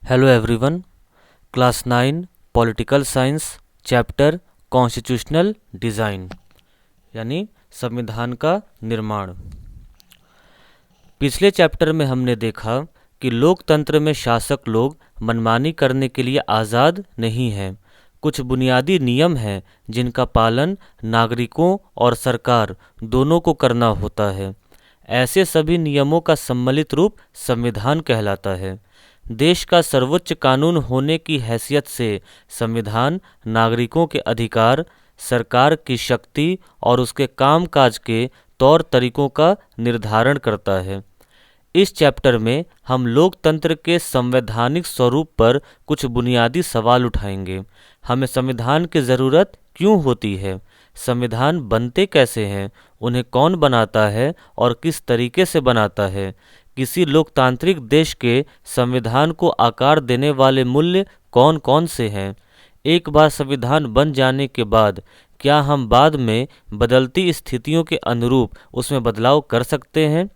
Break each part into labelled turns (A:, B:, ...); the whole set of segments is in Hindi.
A: Hello everyone. Class 9 political science chapter constitutional design यानी संविधान का निर्माण। पिछले चैप्टर में हमने देखा कि लोकतंत्र में शासक लोग मनमानी करने के लिए आज़ाद नहीं हैं। कुछ बुनियादी नियम हैं जिनका पालन नागरिकों और सरकार दोनों को करना होता है। ऐसे सभी नियमों का सम्मिलित रूप संविधान कहलाता है। देश का सर्वोच्च कानून होने की हैसियत से संविधान नागरिकों के अधिकार, सरकार की शक्ति और उसके कामकाज के तौर तरीकों का निर्धारण करता है। इस चैप्टर में हम लोकतंत्र के संवैधानिक स्वरूप पर कुछ बुनियादी सवाल उठाएंगे। हमें संविधान की ज़रूरत क्यों होती है, संविधान बनते कैसे हैं, उन्हें कौन बनाता है और किस तरीके से बनाता है, किसी लोकतांत्रिक देश के संविधान को आकार देने वाले मूल्य कौन कौन से हैं। एक बार संविधान बन जाने के बाद क्या हम बाद में बदलती स्थितियों के अनुरूप उसमें बदलाव कर सकते हैं।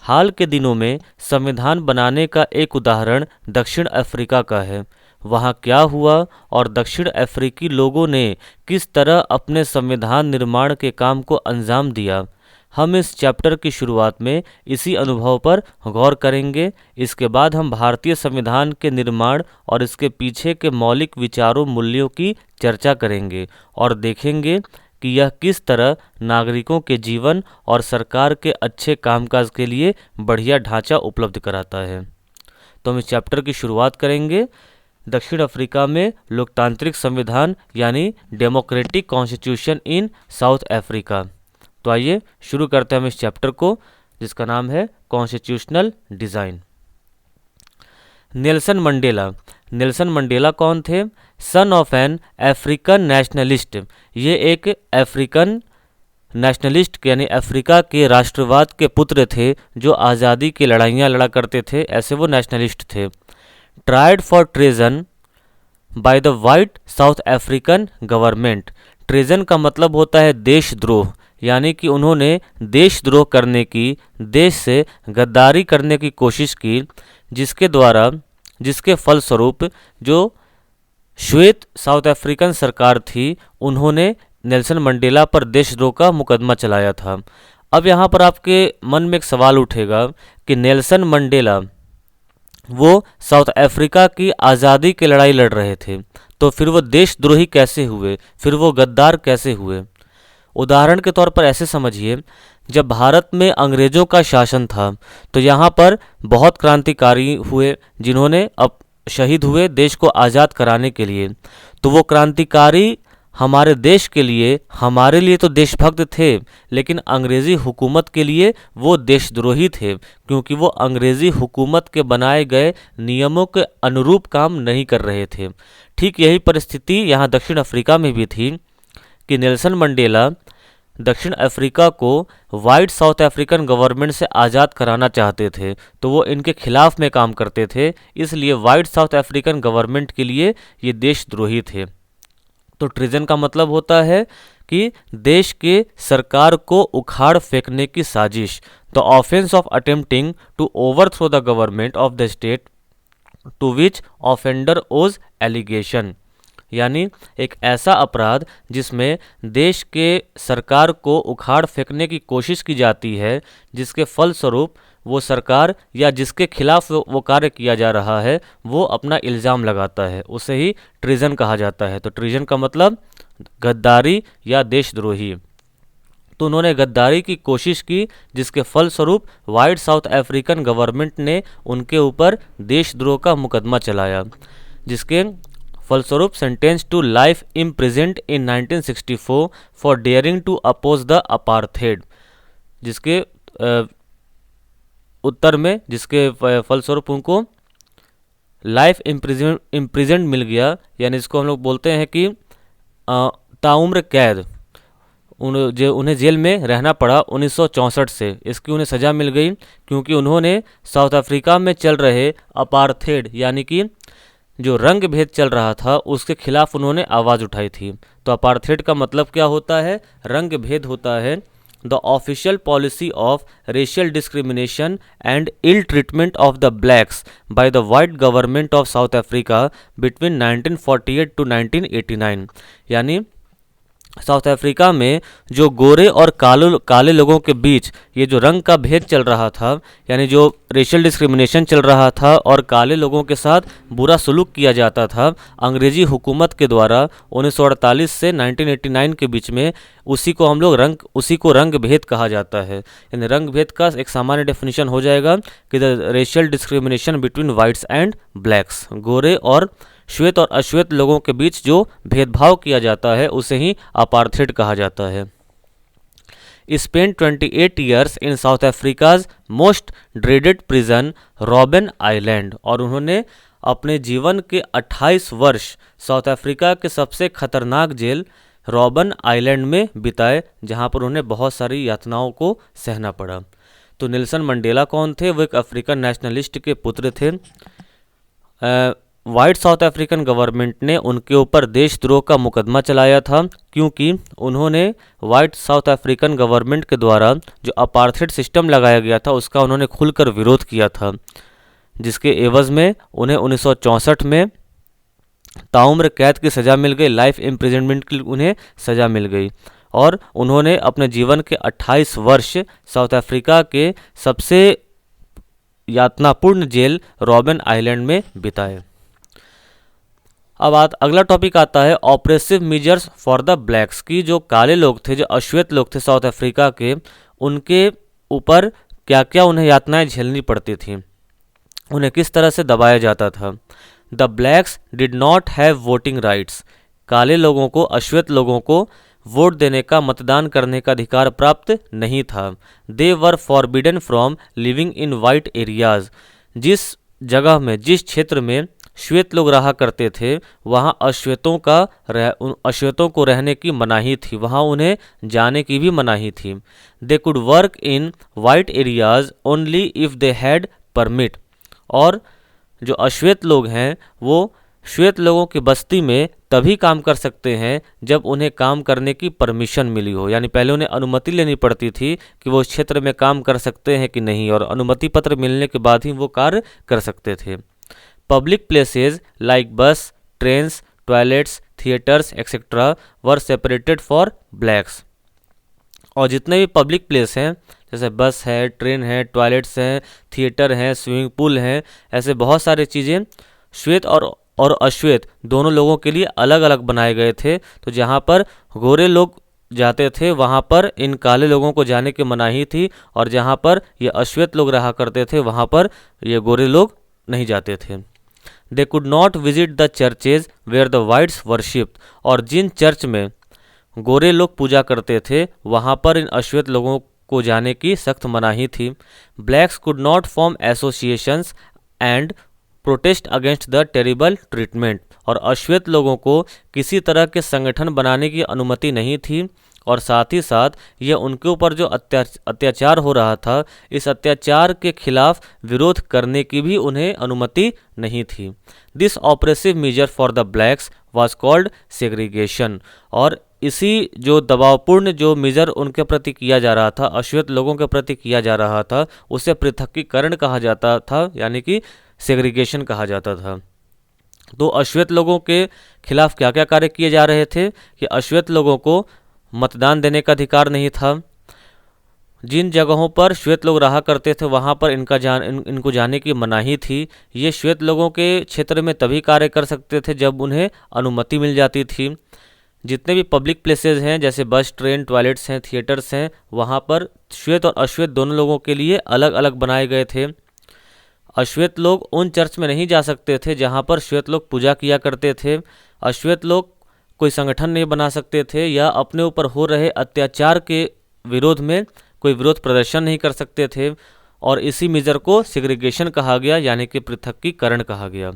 A: हाल के दिनों में संविधान बनाने का एक उदाहरण दक्षिण अफ्रीका का है। वहाँ क्या हुआ और दक्षिण अफ्रीकी लोगों ने किस तरह अपने संविधान निर्माण के काम को अंजाम दिया। हम इस चैप्टर की शुरुआत में इसी अनुभव पर गौर करेंगे। इसके बाद हम भारतीय संविधान के निर्माण और इसके पीछे के मौलिक विचारों मूल्यों की चर्चा करेंगे और देखेंगे कि यह किस तरह नागरिकों के जीवन और सरकार के अच्छे कामकाज के लिए बढ़िया ढांचा उपलब्ध कराता है। तो हम इस चैप्टर की शुरुआत करेंगे दक्षिण अफ्रीका में लोकतांत्रिक संविधान यानी democratic constitution in south Africa. तो आइए शुरू करते हैं हम इस चैप्टर को, जिसका नाम है कॉन्स्टिट्यूशनल डिज़ाइन। नेल्सन मंडेला कौन थे? Son of an African nationalist. ये एक अफ्रीकन नेशनलिस्ट यानी अफ्रीका के राष्ट्रवाद के पुत्र थे जो आज़ादी की लड़ाइयाँ लड़ा करते थे। ऐसे वो नेशनलिस्ट थे। Tried for treason bye the white south African government. Treason का मतलब होता है देशद्रोह, यानी कि उन्होंने देशद्रोह करने की, देश से गद्दारी करने की कोशिश की, जिसके फलस्वरूप जो श्वेत साउथ अफ्रीकन सरकार थी उन्होंने नेल्सन मंडेला पर देशद्रोह का मुकदमा चलाया था। अब यहाँ पर आपके मन में एक सवाल उठेगा कि नेल्सन मंडेला वो साउथ अफ्रीका की आज़ादी की लड़ाई लड़ रहे थे, तो फिर वो देशद्रोही कैसे हुए, फिर वो गद्दार कैसे हुए। उदाहरण के तौर पर ऐसे समझिए, जब भारत में अंग्रेज़ों का शासन था तो यहाँ पर बहुत क्रांतिकारी हुए जिन्होंने अब शहीद हुए देश को आज़ाद कराने के लिए। तो वो क्रांतिकारी हमारे देश के लिए, हमारे लिए तो देशभक्त थे, लेकिन अंग्रेज़ी हुकूमत के लिए वो देशद्रोही थे, क्योंकि वो अंग्रेज़ी हुकूमत के बनाए गए नियमों के अनुरूप काम नहीं कर रहे थे। ठीक यही परिस्थिति यहाँ दक्षिण अफ्रीका में भी थी कि नेल्सन मंडेला दक्षिण अफ्रीका को वाइट साउथ अफ्रीकन गवर्नमेंट से आज़ाद कराना चाहते थे, तो वो इनके खिलाफ में काम करते थे, इसलिए वाइट साउथ अफ्रीकन गवर्नमेंट के लिए ये देशद्रोही थे। तो ट्रेजन का मतलब होता है कि देश के सरकार को उखाड़ फेंकने की साजिश। The offence of attempting to overthrow the government of the state to which offender owes allegiance, यानी एक ऐसा अपराध जिसमें देश के सरकार को उखाड़ फेंकने की कोशिश की जाती है, जिसके फलस्वरूप वो सरकार या जिसके खिलाफ वो कार्य किया जा रहा है वो अपना इल्ज़ाम लगाता है, उसे ही ट्रीजन कहा जाता है। तो ट्रीजन का मतलब गद्दारी या देशद्रोही। तो उन्होंने गद्दारी की कोशिश की, जिसके फलस्वरूप वाइट साउथ अफ्रीकन गवर्नमेंट ने उनके ऊपर देशद्रोह का मुकदमा चलाया, जिसके फलस्वरूप sentence to life imprisonment in 1964 for daring to oppose the apartheid, जिसके उत्तर में जिसके फलस्वरूप उनको लाइफ इम्प्रिजेंट मिल गया, यानी इसको हम लोग बोलते हैं कि ताउम्र कैद। उन्हें जेल में रहना पड़ा 1964 से। इसकी उन्हें सज़ा मिल गई क्योंकि उन्होंने साउथ अफ्रीका में चल रहे अपार्थेड यानी कि जो रंग भेद चल रहा था उसके खिलाफ उन्होंने आवाज़ उठाई थी। तो अपार्थेड का मतलब क्या होता है? रंग भेद होता है। The official policy of racial discrimination and ill treatment of the blacks by the white government of South Africa between 1948 to 1989। यानी साउथ अफ्रीका में जो गोरे और काले लोगों के बीच ये जो रंग का भेद चल रहा था, यानी जो रेशियल डिस्क्रिमिनेशन चल रहा था और काले लोगों के साथ बुरा सलूक किया जाता था अंग्रेजी हुकूमत के द्वारा 1948 से 1989 के बीच में, उसी को रंग भेद कहा जाता है। यानी रंग भेद का एक सामान्य डेफिनेशन हो जाएगा कि the racial discrimination between whites and blacks, गोरे और श्वेत और अश्वेत लोगों के बीच जो भेदभाव किया जाता है उसे ही अपार्थेड कहा जाता है। Spent 28 years in south Africa's most dreaded prison robin island, और उन्होंने अपने जीवन के 28 वर्ष साउथ अफ्रीका के सबसे खतरनाक जेल रॉबिन आइलैंड में बिताए, जहां पर उन्हें बहुत सारी यातनाओं को सहना पड़ा। तो नेल्सन मंडेला कौन थे? वो एक अफ्रीकन नेशनलिस्ट के पुत्र थे। वाइट साउथ अफ्रीकन गवर्नमेंट ने उनके ऊपर देशद्रोह का मुकदमा चलाया था, क्योंकि उन्होंने वाइट साउथ अफ्रीकन गवर्नमेंट के द्वारा जो अपार्थेड सिस्टम लगाया गया था उसका उन्होंने खुलकर विरोध किया था, जिसके एवज में उन्हें 1964 में ताउम्र कैद की सज़ा मिल गई, लाइफ इम्प्रिजनमेंट की उन्हें सज़ा मिल गई, और उन्होंने अपने जीवन के 28 वर्ष साउथ अफ्रीका के सबसे यातनापूर्ण जेल रॉबिन आइलैंड में बिताए। अब अगला टॉपिक आता है oppressive measures for the blacks की। जो काले लोग थे, जो अश्वेत लोग थे साउथ अफ्रीका के, उनके ऊपर क्या क्या उन्हें यातनाएं झेलनी पड़ती थी, उन्हें किस तरह से दबाया जाता था। The blacks did not have voting rights, काले लोगों को, अश्वेत लोगों को वोट देने का, मतदान करने का अधिकार प्राप्त नहीं था। They were forbidden from living in white areas, जिस जगह में, जिस क्षेत्र में श्वेत लोग रहा करते थे वहाँ अश्वेतों को रहने की मनाही थी, वहाँ उन्हें जाने की भी मनाही थी। They could work in white areas only if they had permit, और जो अश्वेत लोग हैं वो श्वेत लोगों की बस्ती में तभी काम कर सकते हैं जब उन्हें काम करने की परमिशन मिली हो। यानी पहले उन्हें अनुमति लेनी पड़ती थी कि वो इस क्षेत्र में काम कर सकते हैं कि नहीं, और अनुमति पत्र मिलने के बाद ही वो कार्य कर सकते थे। Public places like bus, trains, toilets, theaters, etc. were separated for blacks। और जितने भी पब्लिक प्लेस हैं, जैसे बस है, ट्रेन है, टॉयलेट्स हैं, थिएटर हैं, स्विमिंग पूल हैं, ऐसे बहुत सारी चीज़ें श्वेत और अश्वेत दोनों लोगों के लिए अलग अलग बनाए गए थे। तो जहाँ पर गोरे लोग जाते थे वहाँ पर इन काले लोगों को जाने की मनाही थी, और जहाँ पर ये अश्वेत लोग रहा करते थे वहाँ पर ये गोरे लोग नहीं जाते थे। They could not visit the churches where the whites worshipped, और जिन चर्च में गोरे लोग पूजा करते थे वहाँ पर इन अश्वेत लोगों को जाने की सख्त मनाही थी। Blacks could not form associations and protest against the terrible treatment, और अश्वेत लोगों को किसी तरह के संगठन बनाने की अनुमति नहीं थी, और साथ ही साथ ये उनके ऊपर जो अत्याचार हो रहा था, इस अत्याचार के खिलाफ विरोध करने की भी उन्हें अनुमति नहीं थी। This oppressive measure for the blacks was called segregation, और इसी जो दबावपूर्ण जो मेजर उनके प्रति किया जा रहा था, अश्वेत लोगों के प्रति किया जा रहा था, उसे पृथक्कीकरण कहा जाता था, यानी कि सेग्रीगेशन कहा जाता था। तो अश्वेत लोगों के खिलाफ क्या क्या कार्य किए जा रहे थे कि अश्वेत लोगों को मतदान देने का अधिकार नहीं था, जिन जगहों पर श्वेत लोग रहा करते थे वहाँ पर इनको जाने की मनाही थी। ये श्वेत लोगों के क्षेत्र में तभी कार्य कर सकते थे जब उन्हें अनुमति मिल जाती थी। जितने भी पब्लिक प्लेसेस हैं, जैसे बस, ट्रेन, टॉयलेट्स हैं, थिएटर्स हैं, वहाँ पर श्वेत और अश्वेत दोनों लोगों के लिए अलग अलग बनाए गए थे। अश्वेत लोग उन चर्च में नहीं जा सकते थे जहाँ पर श्वेत लोग पूजा किया करते थे। अश्वेत लोग कोई संगठन नहीं बना सकते थे, या अपने ऊपर हो रहे अत्याचार के विरोध में कोई विरोध प्रदर्शन नहीं कर सकते थे, और इसी मेजर को सेग्रीगेशन कहा गया, यानी कि पृथक्कीकरण कहा गया।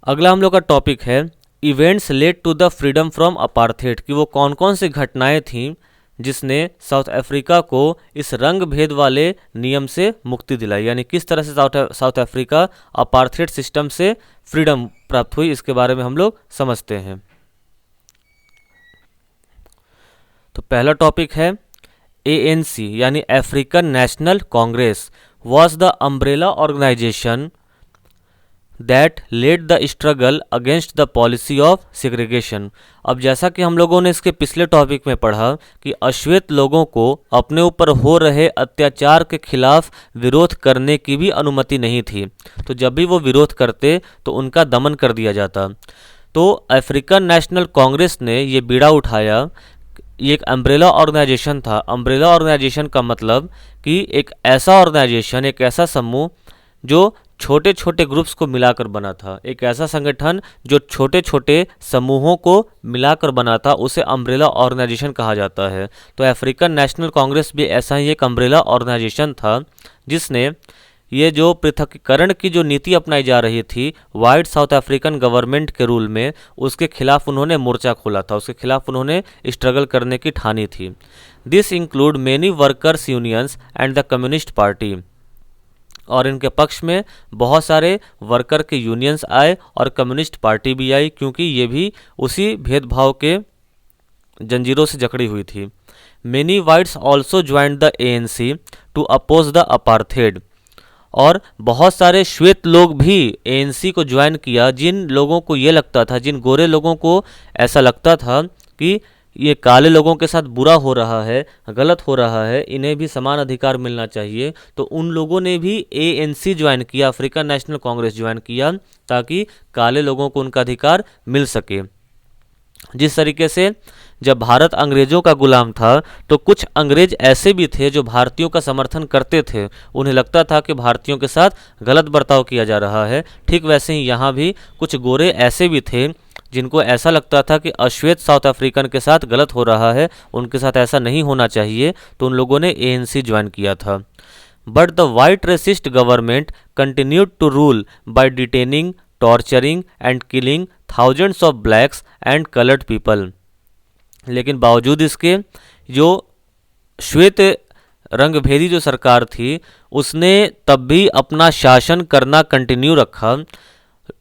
A: अगला हम लोग का टॉपिक है events led to the freedom from apartheid, कि वो कौन कौन सी घटनाएं थीं जिसने साउथ अफ्रीका को इस रंग भेद वाले नियम से मुक्ति दिलाई, यानी किस तरह से साउथ अफ्रीका अपार्थेड सिस्टम से फ्रीडम प्राप्त हुई, इसके बारे में हम लोग समझते हैं। तो पहला टॉपिक है ANC यानी African National Congress was the umbrella organisation that led the struggle against the policy of segregation. अब जैसा कि हम लोगों ने इसके पिछले टॉपिक में पढ़ा कि अश्वेत लोगों को अपने ऊपर हो रहे अत्याचार के खिलाफ विरोध करने की भी अनुमति नहीं थी, तो जब भी वो विरोध करते तो उनका दमन कर दिया जाता। तो अफ्रीकन नेशनल कांग्रेस ने ये बीड़ा उठाया। ये एक अम्ब्रेला ऑर्गेनाइजेशन था। अम्ब्रेला ऑर्गेनाइजेशन का मतलब कि एक ऐसा ऑर्गेनाइजेशन, एक ऐसा समूह जो छोटे छोटे ग्रुप्स को मिलाकर बना था, एक ऐसा संगठन जो छोटे छोटे समूहों को मिलाकर बना था, उसे अम्ब्रेला ऑर्गेनाइजेशन कहा जाता है। तो अफ्रीकन नेशनल कांग्रेस भी ऐसा ही एक अम्ब्रेला ऑर्गेनाइजेशन था जिसने ये जो पृथकीकरण की जो नीति अपनाई जा रही थी वाइट साउथ अफ्रीकन गवर्नमेंट के रूल में, उसके खिलाफ उन्होंने मोर्चा खोला था, उसके खिलाफ उन्होंने स्ट्रगल करने की ठानी थी। This include many workers unions and the communist party. और इनके पक्ष में बहुत सारे वर्कर के यूनियंस आए और कम्युनिस्ट पार्टी भी आई, क्योंकि ये भी उसी भेदभाव के जंजीरों से जकड़ी हुई थी। Many whites also joined the ANC to oppose the apartheid. और बहुत सारे श्वेत लोग भी ANC को ज्वाइन किया, जिन लोगों को ये लगता था, जिन गोरे लोगों को ऐसा लगता था कि ये काले लोगों के साथ बुरा हो रहा है, गलत हो रहा है, इन्हें भी समान अधिकार मिलना चाहिए, तो उन लोगों ने भी ANC ज्वाइन किया, अफ्रीकन नेशनल कांग्रेस ज्वाइन किया, ताकि काले लोगों को उनका अधिकार मिल सके। जिस तरीके से जब भारत अंग्रेज़ों का गुलाम था तो कुछ अंग्रेज ऐसे भी थे जो भारतीयों का समर्थन करते थे, उन्हें लगता था कि भारतीयों के साथ गलत बर्ताव किया जा रहा है। ठीक वैसे ही यहाँ भी कुछ गोरे ऐसे भी थे जिनको ऐसा लगता था कि अश्वेत साउथ अफ्रीकन के साथ गलत हो रहा है, उनके साथ ऐसा नहीं होना चाहिए, तो उन लोगों ने ANC ज्वाइन किया था। But the white racist government continued to rule by detaining, torturing and killing thousands of blacks and coloured people. लेकिन बावजूद इसके जो श्वेत रंगभेदी जो सरकार थी उसने तब भी अपना शासन करना कंटिन्यू रखा,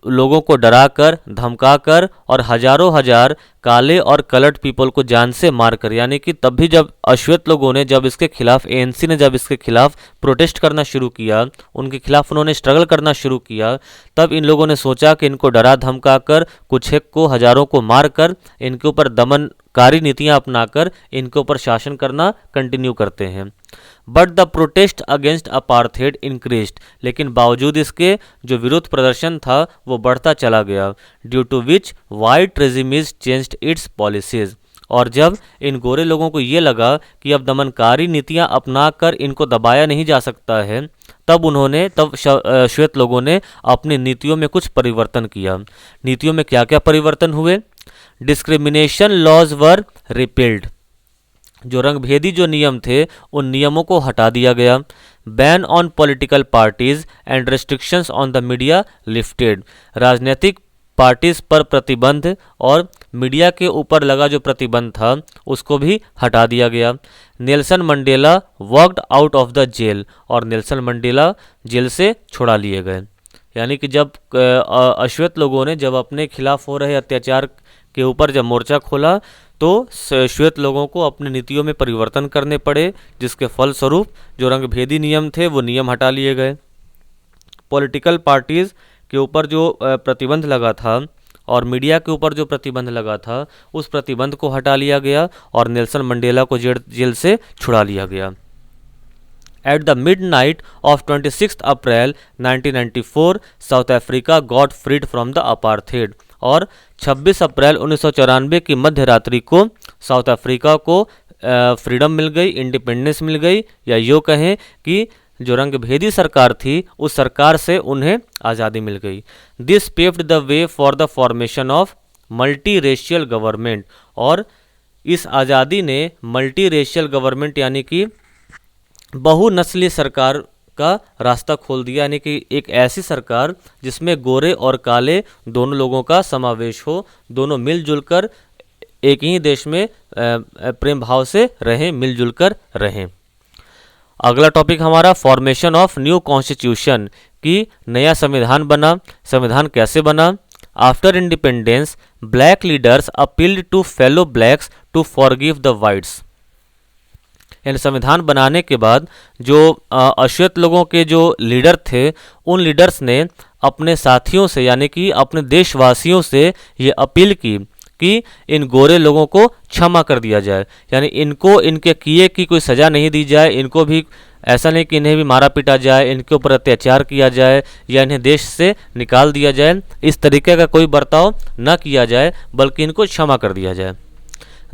A: लोगों को डराकर, धमकाकर और हजारों हजार काले और कलर्ड पीपल को जान से मारकर। यानी कि तब भी जब अश्वेत लोगों ने जब इसके खिलाफ, ANC ने जब इसके खिलाफ प्रोटेस्ट करना शुरू किया, उनके खिलाफ उन्होंने स्ट्रगल करना शुरू किया, तब इन लोगों ने सोचा कि इनको डरा धमकाकर, कुछ एक को, हजारों को मारकर, इनके ऊपर दमनकारी नीतियां अपनाकर इनके ऊपर शासन करना कंटिन्यू करते हैं। But the protest against apartheid increased. लेकिन बावजूद इसके जो विरोध प्रदर्शन था वो बढ़ता चला गया। Due to which white regimes changed its policies. और जब इन गोरे लोगों को ये लगा कि अब दमनकारी नीतियां अपनाकर इनको दबाया नहीं जा सकता है, तब श्वेत लोगों ने अपनी नीतियों में कुछ परिवर्तन किया। नीतियों में क्या क्या परिवर्तन हुए? Discrimination laws were repealed. जो रंगभेदी जो नियम थे उन नियमों को हटा दिया गया। Ban on political parties and restrictions on the media lifted. राजनीतिक पार्टीज पर प्रतिबंध और मीडिया के ऊपर लगा जो प्रतिबंध था उसको भी हटा दिया गया। Nelson Mandela walked out of the jail. और नेल्सन मंडेला जेल से छुड़ा लिए गए। यानी कि जब अश्वेत लोगों ने जब अपने खिलाफ हो रहे अत्याचार के ऊपर जब मोर्चा खोला तो श्वेत लोगों को अपनी नीतियों में परिवर्तन करने पड़े, जिसके फलस्वरूप जो रंगभेदी नियम थे वो नियम हटा लिए गए। पॉलिटिकल पार्टीज़ के ऊपर जो प्रतिबंध लगा था और मीडिया के ऊपर जो प्रतिबंध लगा था उस प्रतिबंध को हटा लिया गया और नेल्सन मंडेला को जेल से छुड़ा लिया गया। At the midnight of 26th April 1994, South Africa got freed from the apartheid। और 26 अप्रैल 1994 की मध्य रात्रि को साउथ अफ्रीका को फ्रीडम मिल गई, इंडिपेंडेंस मिल गई, या यूँ कहें कि जो रंगभेदी सरकार थी उस सरकार से उन्हें आज़ादी मिल गई। This paved the way for the formation of multi racial government. और इस आज़ादी ने मल्टी रेशियल गवर्नमेंट यानी कि बहुनस्ली सरकार का रास्ता खोल दिया। यानी कि एक ऐसी सरकार जिसमें गोरे और काले दोनों लोगों का समावेश हो, दोनों मिलजुल कर एक ही देश में प्रेम भाव से रहें, मिलजुल कर रहें। अगला टॉपिक हमारा फॉर्मेशन ऑफ न्यू कॉन्स्टिट्यूशन कि नया संविधान बना। संविधान कैसे बना? After independence black leaders appealed to fellow blacks to forgive the whites. यानी संविधान बनाने के बाद जो अश्वेत लोगों के जो लीडर थे, उन लीडर्स ने अपने साथियों से यानी कि अपने देशवासियों से ये अपील की कि इन गोरे लोगों को क्षमा कर दिया जाए, यानी इनको इनके किए की कोई सज़ा नहीं दी जाए, इनको भी ऐसा नहीं कि इन्हें भी मारा पीटा जाए, इनके ऊपर अत्याचार किया जाए या इन्हें देश से निकाल दिया जाए, इस तरीके का कोई बर्ताव न किया जाए, बल्कि इनको क्षमा कर दिया जाए।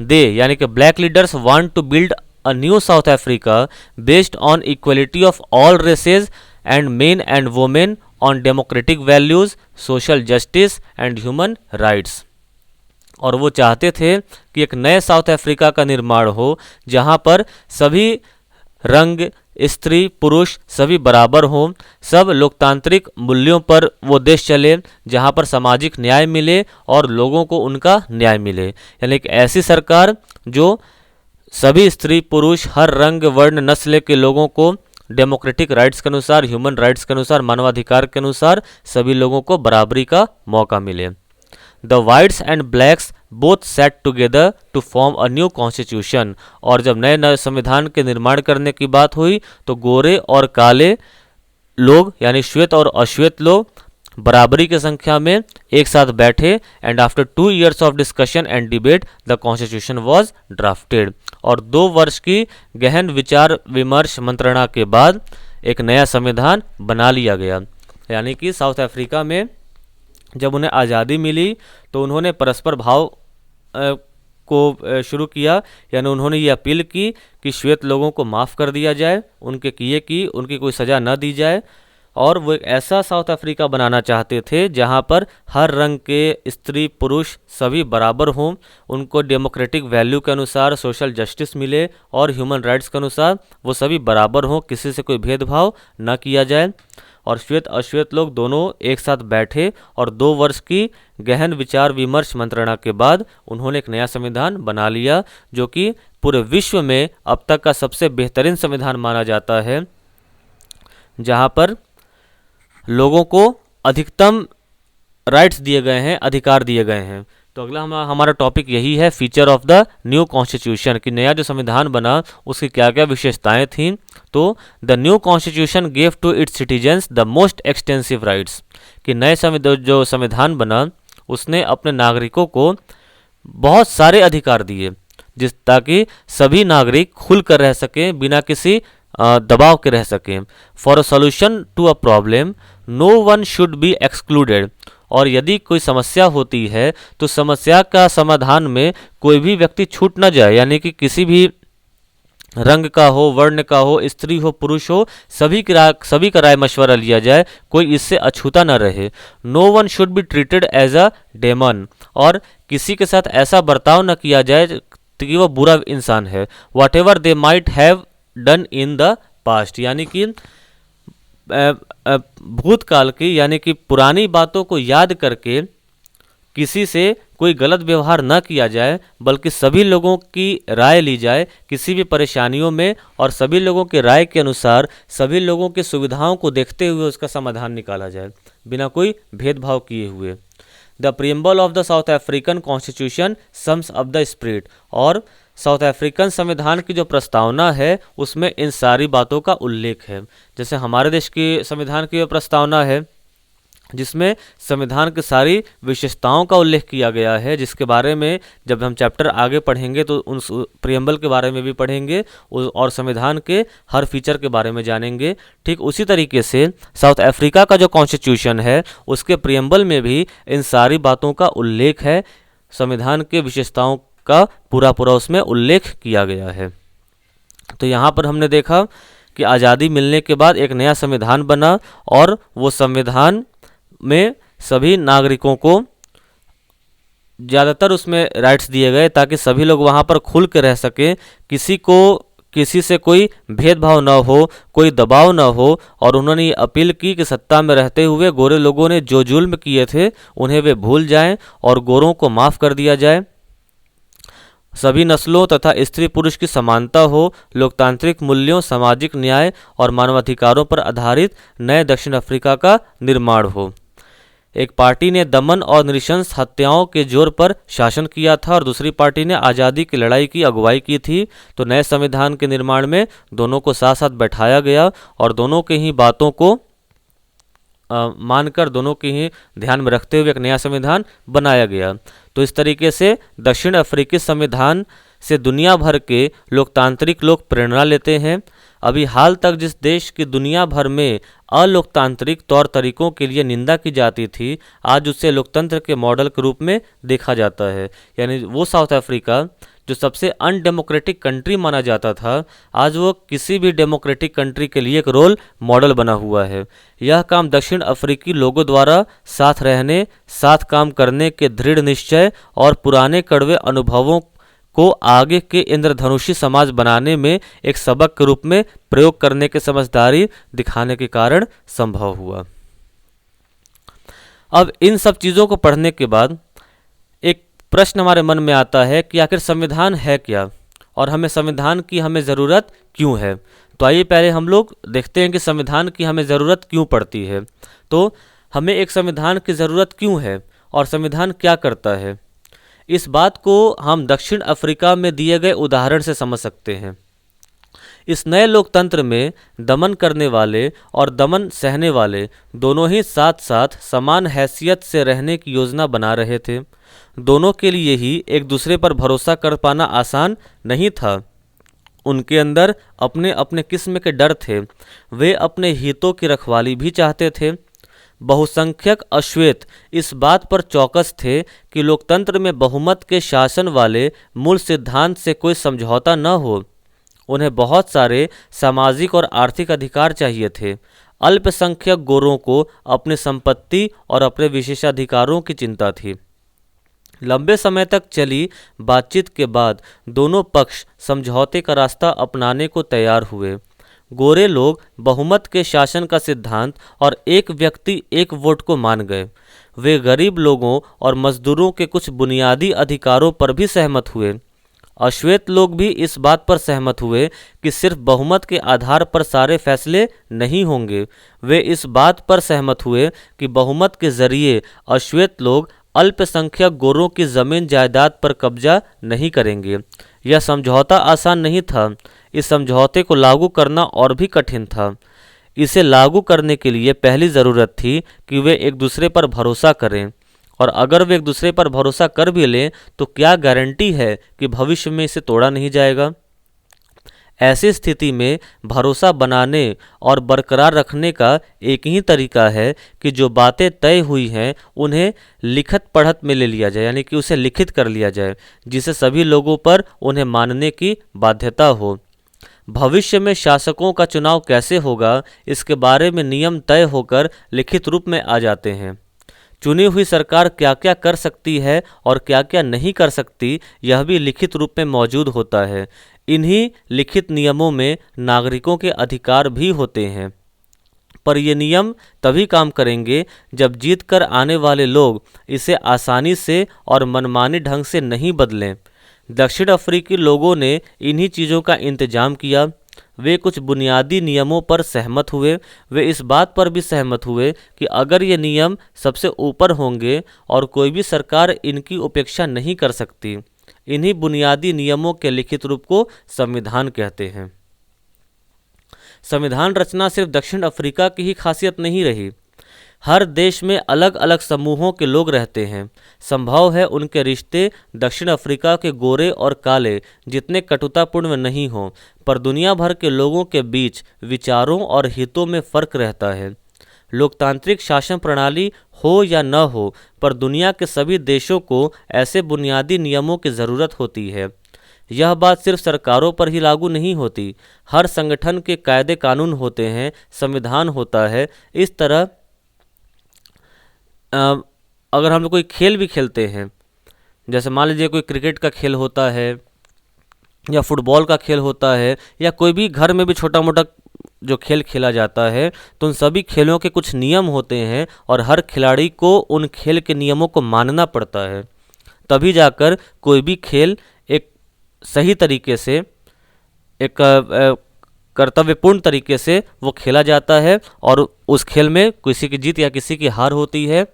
A: दे यानी कि black leaders want to build a new South Africa based on equality of all races and men and women, on democratic values, social justice and human rights. और वो चाहते थे कि एक नए साउथ अफ्रीका का निर्माण हो जहाँ पर सभी रंग, स्त्री पुरुष सभी बराबर हों, सब लोकतांत्रिक मूल्यों पर वो देश चले, जहाँ पर सामाजिक न्याय मिले और लोगों को उनका न्याय मिले। यानी एक ऐसी सरकार जो सभी स्त्री पुरुष, हर रंग वर्ण नस्ल के लोगों को डेमोक्रेटिक राइट्स के अनुसार, ह्यूमन राइट्स के अनुसार, मानवाधिकार के अनुसार सभी लोगों को बराबरी का मौका मिले। The whites and blacks both sat together to form a new constitution. और जब नए संविधान के निर्माण करने की बात हुई तो गोरे और काले लोग यानी श्वेत और अश्वेत लोग बराबरी की संख्या में एक साथ बैठे and after 2 years of discussion and debate the constitution was drafted. और 2 वर्ष की गहन विचार विमर्श मंत्रणा के बाद एक नया संविधान बना लिया गया। यानी कि साउथ अफ्रीका में जब उन्हें आज़ादी मिली तो उन्होंने परस्पर भाव को शुरू किया, यानी उन्होंने ये अपील की कि श्वेत लोगों को माफ़ कर दिया जाए, उनके किए की उनकी कोई सज़ा न दी जाए। और वो एक ऐसा साउथ अफ्रीका बनाना चाहते थे जहाँ पर हर रंग के स्त्री पुरुष सभी बराबर हों, उनको डेमोक्रेटिक वैल्यू के अनुसार सोशल जस्टिस मिले और ह्यूमन राइट्स के अनुसार वो सभी बराबर हों, किसी से कोई भेदभाव न किया जाए। और श्वेत अश्वेत लोग दोनों एक साथ बैठे और 2 वर्ष की गहन विचार विमर्श मंत्रणा के बाद उन्होंने एक नया संविधान बना लिया, जो कि पूरे विश्व में अब तक का सबसे बेहतरीन संविधान माना जाता है, जहाँ पर लोगों को अधिकतम राइट्स दिए गए हैं, अधिकार दिए गए हैं। तो अगला हमारा टॉपिक यही है, feature of the new constitution, कि नया जो संविधान बना उसकी क्या क्या विशेषताएं थीं। तो the new constitution gave to its citizens the most extensive rights, कि नए जो संविधान बना उसने अपने नागरिकों को बहुत सारे अधिकार दिए, ताकि सभी नागरिक खुलकर रह सकें, बिना किसी दबाव के रह सकें। For a solution to a problem no one should be excluded, और यदि कोई समस्या होती है तो समस्या का समाधान में कोई भी व्यक्ति छूट न जाए, यानी कि किसी भी रंग का हो, वर्ण का हो, स्त्री हो, पुरुष हो, सभी का राय मशवरा लिया जाए, कोई इससे अछूता न रहे। No one should be treated as a demon, और किसी के साथ ऐसा बर्ताव न किया जाए कि वह बुरा इंसान है। What ever they might have done in the past, यानी कि भूतकाल की यानी कि पुरानी बातों को याद करके किसी से कोई गलत व्यवहार न किया जाए, बल्कि सभी लोगों की राय ली जाए किसी भी परेशानियों में, और सभी लोगों के राय के अनुसार सभी लोगों की सुविधाओं को देखते हुए उसका समाधान निकाला जाए, बिना कोई भेदभाव किए हुए। The preamble of the south African constitution sums up the spirit, और साउथ अफ्रीकन संविधान की जो प्रस्तावना है उसमें इन सारी बातों का उल्लेख है। जैसे हमारे देश की संविधान की प्रस्तावना है जिसमें संविधान की सारी विशेषताओं का उल्लेख किया गया है, जिसके बारे में जब हम चैप्टर आगे पढ़ेंगे तो उन प्रीएम्बल के बारे में भी पढ़ेंगे और संविधान के हर फीचर के बारे में जानेंगे। ठीक उसी तरीके से साउथ अफ्रीका का जो कॉन्स्टिट्यूशन है उसके प्रीएम्बल में भी इन सारी बातों का उल्लेख है, संविधान के विशेषताओं का पूरा उसमें उल्लेख किया गया है। तो यहाँ पर हमने देखा कि आज़ादी मिलने के बाद एक नया संविधान बना, और वो संविधान में सभी नागरिकों को ज़्यादातर उसमें राइट्स दिए गए ताकि सभी लोग वहाँ पर खुल के रह सकें, किसी से कोई भेदभाव न हो, कोई दबाव न हो। और उन्होंने ये अपील की कि सत्ता में रहते हुए गोरे लोगों ने जो जुल्म किए थे उन्हें वे भूल जाएं और गोरों को माफ़ कर दिया जाए। सभी नस्लों तथा स्त्री पुरुष की समानता हो, लोकतांत्रिक मूल्यों, सामाजिक न्याय और मानवाधिकारों पर आधारित नए दक्षिण अफ्रीका का निर्माण हो। एक पार्टी ने दमन और नृशंस हत्याओं के जोर पर शासन किया था और दूसरी पार्टी ने आज़ादी की लड़ाई की अगुवाई की थी। तो नए संविधान के निर्माण में दोनों को साथ साथ बैठाया गया और दोनों की ही बातों को मानकर, दोनों की ही ध्यान में रखते हुए एक नया संविधान बनाया गया। तो इस तरीके से दक्षिण अफ्रीकी संविधान से दुनिया भर के लोकतांत्रिक लोग प्रेरणा लेते हैं। अभी हाल तक जिस देश की दुनिया भर में अलोकतांत्रिक तौर तरीकों के लिए निंदा की जाती थी, आज उसे लोकतंत्र के मॉडल के रूप में देखा जाता है। यानी वो साउथ अफ्रीका जो सबसे अनडेमोक्रेटिक कंट्री माना जाता था, आज वो किसी भी डेमोक्रेटिक कंट्री के लिए एक रोल मॉडल बना हुआ है। यह काम दक्षिण अफ्रीकी लोगों द्वारा साथ रहने, साथ काम करने के दृढ़ निश्चय और पुराने कड़वे अनुभवों को आगे के इंद्रधनुषी समाज बनाने में एक सबक के रूप में प्रयोग करने की समझदारी दिखाने के कारण संभव हुआ। अब इन सब चीज़ों को पढ़ने के बाद एक प्रश्न हमारे मन में आता है कि आखिर संविधान है क्या और हमें संविधान की हमें ज़रूरत क्यों है। तो आइए पहले हम लोग देखते हैं कि संविधान की हमें ज़रूरत क्यों पड़ती है। तो हमें एक संविधान की ज़रूरत क्यों है और संविधान क्या करता है, इस बात को हम दक्षिण अफ्रीका में दिए गए उदाहरण से समझ सकते हैं। इस नए लोकतंत्र में दमन करने वाले और दमन सहने वाले दोनों ही साथ साथ समान हैसियत से रहने की योजना बना रहे थे। दोनों के लिए ही एक दूसरे पर भरोसा कर पाना आसान नहीं था। उनके अंदर अपने अपने किस्म के डर थे। वे अपने हितों की रखवाली भी चाहते थे। बहुसंख्यक अश्वेत इस बात पर चौकस थे कि लोकतंत्र में बहुमत के शासन वाले मूल सिद्धांत से कोई समझौता न हो। उन्हें बहुत सारे सामाजिक और आर्थिक अधिकार चाहिए थे। अल्पसंख्यक गोरों को अपनी संपत्ति और अपने विशेषाधिकारों की चिंता थी। लंबे समय तक चली बातचीत के बाद दोनों पक्ष समझौते का रास्ता अपनाने को तैयार हुए। गोरे लोग बहुमत के शासन का सिद्धांत और एक व्यक्ति एक वोट को मान गए। वे गरीब लोगों और मजदूरों के कुछ बुनियादी अधिकारों पर भी सहमत हुए। अश्वेत लोग भी इस बात पर सहमत हुए कि सिर्फ बहुमत के आधार पर सारे फैसले नहीं होंगे। वे इस बात पर सहमत हुए कि बहुमत के जरिए अश्वेत लोग अल्पसंख्यक गोरों की जमीन जायदाद पर कब्जा नहीं करेंगे। यह समझौता आसान नहीं था। इस समझौते को लागू करना और भी कठिन था। इसे लागू करने के लिए पहली ज़रूरत थी कि वे एक दूसरे पर भरोसा करें, और अगर वे एक दूसरे पर भरोसा कर भी लें तो क्या गारंटी है कि भविष्य में इसे तोड़ा नहीं जाएगा। ऐसी स्थिति में भरोसा बनाने और बरकरार रखने का एक ही तरीका है कि जो बातें तय हुई हैं उन्हें लिखत पढ़त में ले लिया जाए, यानी कि उसे लिखित कर लिया जाए, जिससे सभी लोगों पर उन्हें मानने की बाध्यता हो। भविष्य में शासकों का चुनाव कैसे होगा, इसके बारे में नियम तय होकर लिखित रूप में आ जाते हैं। चुनी हुई सरकार क्या क्या कर सकती है और क्या क्या नहीं कर सकती, यह भी लिखित रूप में मौजूद होता है। इन्हीं लिखित नियमों में नागरिकों के अधिकार भी होते हैं, पर ये नियम तभी काम करेंगे जब जीत कर आने वाले लोग इसे आसानी से और मनमाने ढंग से नहीं बदलें। दक्षिण अफ्रीकी लोगों ने इन्हीं चीज़ों का इंतजाम किया। वे कुछ बुनियादी नियमों पर सहमत हुए। वे इस बात पर भी सहमत हुए कि अगर ये नियम सबसे ऊपर होंगे और कोई भी सरकार इनकी उपेक्षा नहीं कर सकती। इन्हीं बुनियादी नियमों के लिखित रूप को संविधान कहते हैं। संविधान रचना सिर्फ दक्षिण अफ्रीका की ही खासियत नहीं रही। हर देश में अलग अलग समूहों के लोग रहते हैं। संभव है उनके रिश्ते दक्षिण अफ्रीका के गोरे और काले जितने कटुतापूर्ण नहीं हों, पर दुनिया भर के लोगों के बीच विचारों और हितों में फर्क रहता है। लोकतांत्रिक शासन प्रणाली हो या न हो, पर दुनिया के सभी देशों को ऐसे बुनियादी नियमों की ज़रूरत होती है। यह बात सिर्फ सरकारों पर ही लागू नहीं होती। हर संगठन के कायदे कानून होते हैं, संविधान होता है। इस तरह अगर हम लोग कोई खेल भी खेलते हैं, जैसे मान लीजिए कोई क्रिकेट का खेल होता है या फुटबॉल का खेल होता है या कोई भी घर में भी छोटा मोटा जो खेल खेला जाता है, तो उन सभी खेलों के कुछ नियम होते हैं और हर खिलाड़ी को उन खेल के नियमों को मानना पड़ता है। तभी जाकर कोई भी खेल एक सही तरीके से, एक कर्तव्यपूर्ण तरीके से वो खेला जाता है और उस खेल में किसी की जीत या किसी की हार होती है।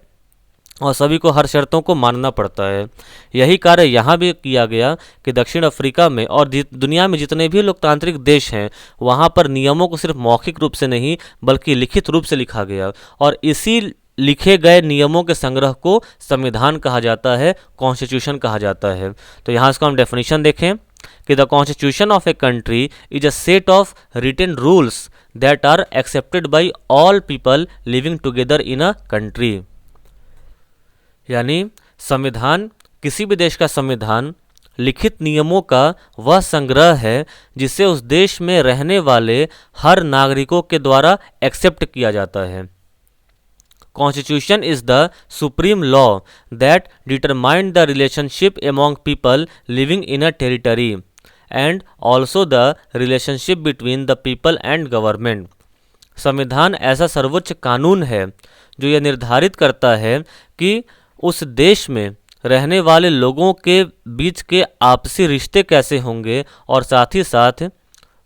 A: और सभी को हर शर्तों को मानना पड़ता है। यही कार्य यहाँ भी किया गया कि दक्षिण अफ्रीका में और दुनिया में जितने भी लोकतांत्रिक देश हैं वहाँ पर नियमों को सिर्फ मौखिक रूप से नहीं बल्कि लिखित रूप से लिखा गया, और इसी लिखे गए नियमों के संग्रह को संविधान कहा जाता है, कॉन्स्टिट्यूशन कहा जाता है। तो यहाँ इसको हम डेफिनेशन देखें कि the constitution of a country is a set of written rules that are accepted by all people living together in a country. यानी संविधान, किसी भी देश का संविधान लिखित नियमों का वह संग्रह है जिसे उस देश में रहने वाले हर नागरिकों के द्वारा एक्सेप्ट किया जाता है। Constitution is the supreme law that determines the relationship among people living in a territory and also the relationship between the people and government। संविधान ऐसा सर्वोच्च कानून है जो यह निर्धारित करता है कि उस देश में रहने वाले लोगों के बीच के आपसी रिश्ते कैसे होंगे और साथ ही साथ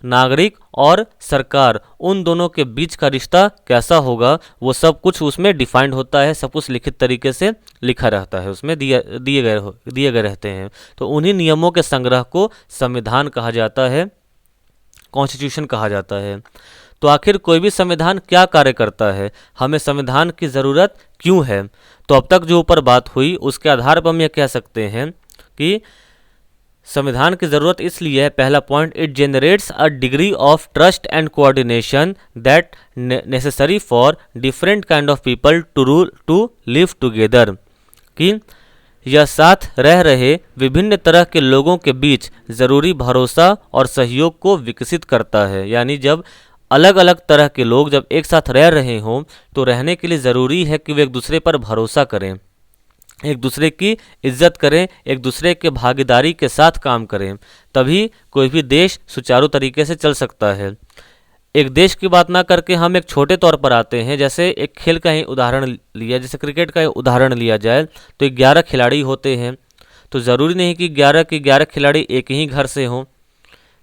A: नागरिक और सरकार उन दोनों के बीच का रिश्ता कैसा होगा, वो सब कुछ उसमें डिफाइंड होता है, सब कुछ लिखित तरीके से लिखा रहता है, उसमें दिए गए रहते हैं। तो उन्हीं नियमों के संग्रह को संविधान कहा जाता है, कॉन्स्टिट्यूशन कहा जाता है। तो आखिर कोई भी संविधान क्या कार्य करता है, हमें संविधान की ज़रूरत क्यों है? तो अब तक जो ऊपर बात हुई उसके आधार पर हम यह कह सकते हैं कि संविधान की ज़रूरत इसलिए है, पहला point, it generates a degree of trust and coordination that necessary for different kind of people to live together, कि यह साथ रह रहे विभिन्न तरह के लोगों के बीच ज़रूरी भरोसा और सहयोग को विकसित करता है। यानी जब अलग अलग तरह के लोग जब एक साथ रह रहे हों तो रहने के लिए ज़रूरी है कि वे एक दूसरे पर भरोसा करें, एक दूसरे की इज्जत करें, एक दूसरे के भागीदारी के साथ काम करें, तभी कोई भी देश सुचारू तरीके से चल सकता है। एक देश की बात ना करके हम एक छोटे तौर पर आते हैं, जैसे एक खेल का ही उदाहरण लिया, जैसे क्रिकेट का ही उदाहरण लिया जाए तो 11 खिलाड़ी होते हैं, तो ज़रूरी नहीं कि 11 के 11 खिलाड़ी एक ही घर से हों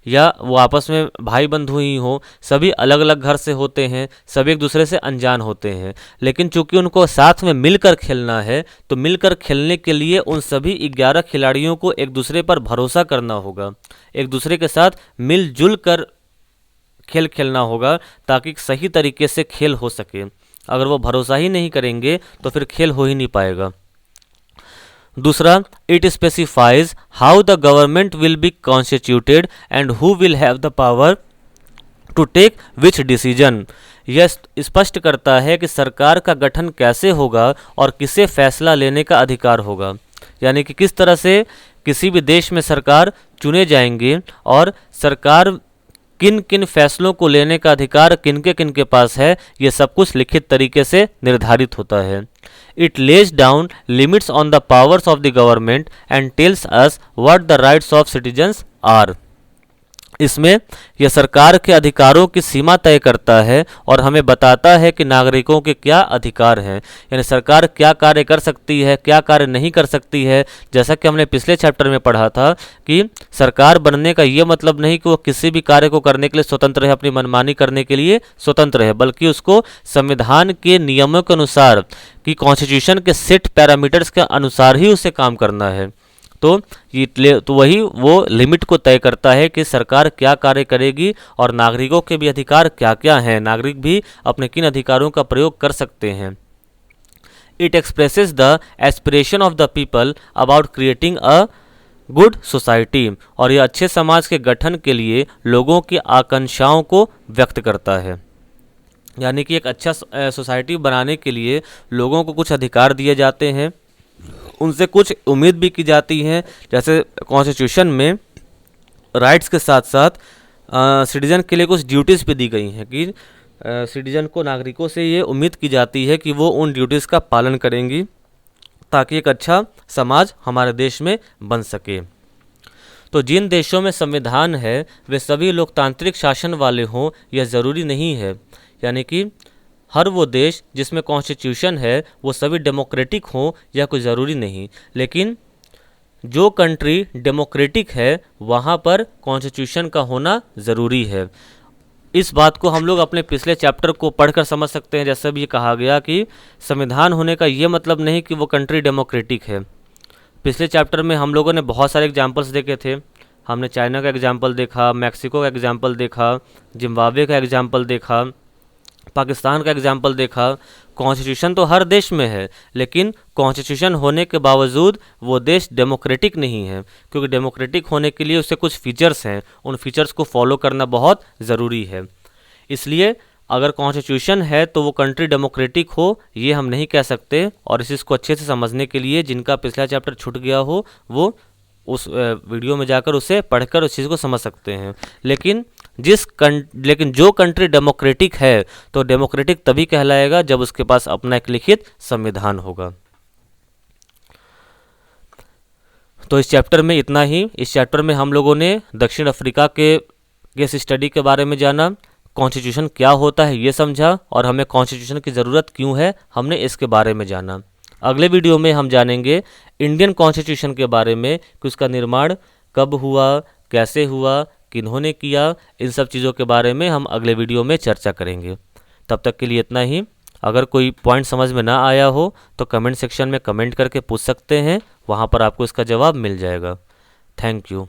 A: या वो आपस में भाई बंधु ही हों, सभी अलग अलग घर से होते हैं, सभी एक दूसरे से अनजान होते हैं, लेकिन चूंकि उनको साथ में मिलकर खेलना है तो मिलकर खेलने के लिए उन सभी 11 खिलाड़ियों को एक दूसरे पर भरोसा करना होगा, एक दूसरे के साथ मिलजुल कर खेल खेलना होगा ताकि सही तरीके से खेल हो सके। अगर वो भरोसा ही नहीं करेंगे तो फिर खेल हो ही नहीं पाएगा। दूसरा, it specifies how the government will be constituted and who will have the power to take which decision. यह स्पष्ट करता है कि सरकार का गठन कैसे होगा और किसे फैसला लेने का अधिकार होगा, यानी कि किस तरह से किसी भी देश में सरकार चुने जाएंगे और सरकार किन किन फैसलों को लेने का अधिकार किन के पास है, ये सब कुछ लिखित तरीके से निर्धारित होता है। It lays down limits on the powers of the government and tells us what the rights of citizens are. इसमें यह सरकार के अधिकारों की सीमा तय करता है और हमें बताता है कि नागरिकों के क्या अधिकार हैं, यानी सरकार क्या कार्य कर सकती है, क्या कार्य नहीं कर सकती है। जैसा कि हमने पिछले चैप्टर में पढ़ा था कि सरकार बनने का ये मतलब नहीं कि वो किसी भी कार्य को करने के लिए स्वतंत्र है, अपनी मनमानी करने के लिए स्वतंत्र है, बल्कि उसको संविधान के नियमों के अनुसार कि कॉन्स्टिट्यूशन के सेट पैरामीटर्स के अनुसार ही उसे काम करना है। तो वही वो लिमिट को तय करता है कि सरकार क्या कार्य करेगी और नागरिकों के भी अधिकार क्या क्या हैं, नागरिक भी अपने किन अधिकारों का प्रयोग कर सकते हैं। It expresses the aspiration of the people about creating a good society, और यह अच्छे समाज के गठन के लिए लोगों की आकांक्षाओं को व्यक्त करता है। यानी कि एक अच्छा सोसाइटी बनाने के लिए लोगों को कुछ अधिकार दिए जाते हैं, उनसे कुछ उम्मीद भी की जाती है। जैसे कॉन्स्टिट्यूशन में राइट्स के साथ साथ सिटीजन के लिए कुछ ड्यूटीज़ भी दी गई हैं कि सिटीजन को, नागरिकों से ये उम्मीद की जाती है कि वो उन ड्यूटीज़ का पालन करेंगी ताकि एक अच्छा समाज हमारे देश में बन सके। तो जिन देशों में संविधान है वे सभी लोकतांत्रिक शासन वाले हों यह ज़रूरी नहीं है, यानी कि हर वो देश जिसमें कॉन्स्टिट्यूशन है वो सभी डेमोक्रेटिक हों यह कोई ज़रूरी नहीं, लेकिन जो कंट्री डेमोक्रेटिक है वहाँ पर कॉन्स्टिट्यूशन का होना ज़रूरी है। इस बात को हम लोग अपने पिछले चैप्टर को पढ़कर समझ सकते हैं। जैसे भी ये कहा गया कि संविधान होने का ये मतलब नहीं कि वो कंट्री डेमोक्रेटिक है। पिछले चैप्टर में हम लोगों ने बहुत सारे एग्जाम्पल्स देखे थे। हमने चाइना का एग्जाम्पल देखा, मैक्सिको का एग्जाम्पल देखा, जिम्बाब्वे का एग्जाम्पल देखा, पाकिस्तान का एग्जाम्पल देखा। कॉन्स्टिट्यूशन तो हर देश में है, लेकिन कॉन्स्टिट्यूशन होने के बावजूद वो देश डेमोक्रेटिक नहीं है, क्योंकि डेमोक्रेटिक होने के लिए उससे कुछ फीचर्स हैं, उन फीचर्स को फॉलो करना बहुत ज़रूरी है। इसलिए अगर कॉन्स्टिट्यूशन है तो वो कंट्री डेमोक्रेटिक हो, ये हम नहीं कह सकते। और इस चीज़ को अच्छे से समझने के लिए जिनका पिछला चैप्टर छूट गया हो वो उस वीडियो में जाकर उसे पढ़कर उस चीज़ को समझ सकते हैं। लेकिन लेकिन जो कंट्री डेमोक्रेटिक है तो डेमोक्रेटिक तभी कहलाएगा जब उसके पास अपना एक लिखित संविधान होगा। तो इस चैप्टर में इतना ही। इस चैप्टर में हम लोगों ने दक्षिण अफ्रीका के केस स्टडी के बारे में जाना, कॉन्स्टिट्यूशन क्या होता है ये समझा, और हमें कॉन्स्टिट्यूशन की ज़रूरत क्यों है हमने इसके बारे में जाना। अगले वीडियो में हम जानेंगे इंडियन कॉन्स्टिट्यूशन के बारे में कि उसका निर्माण कब हुआ, कैसे हुआ, किन्होंने किया। इन सब चीज़ों के बारे में हम अगले वीडियो में चर्चा करेंगे। तब तक के लिए इतना ही। अगर कोई पॉइंट समझ में ना आया हो तो कमेंट सेक्शन में कमेंट करके पूछ सकते हैं, वहाँ पर आपको इसका जवाब मिल जाएगा। Thank you.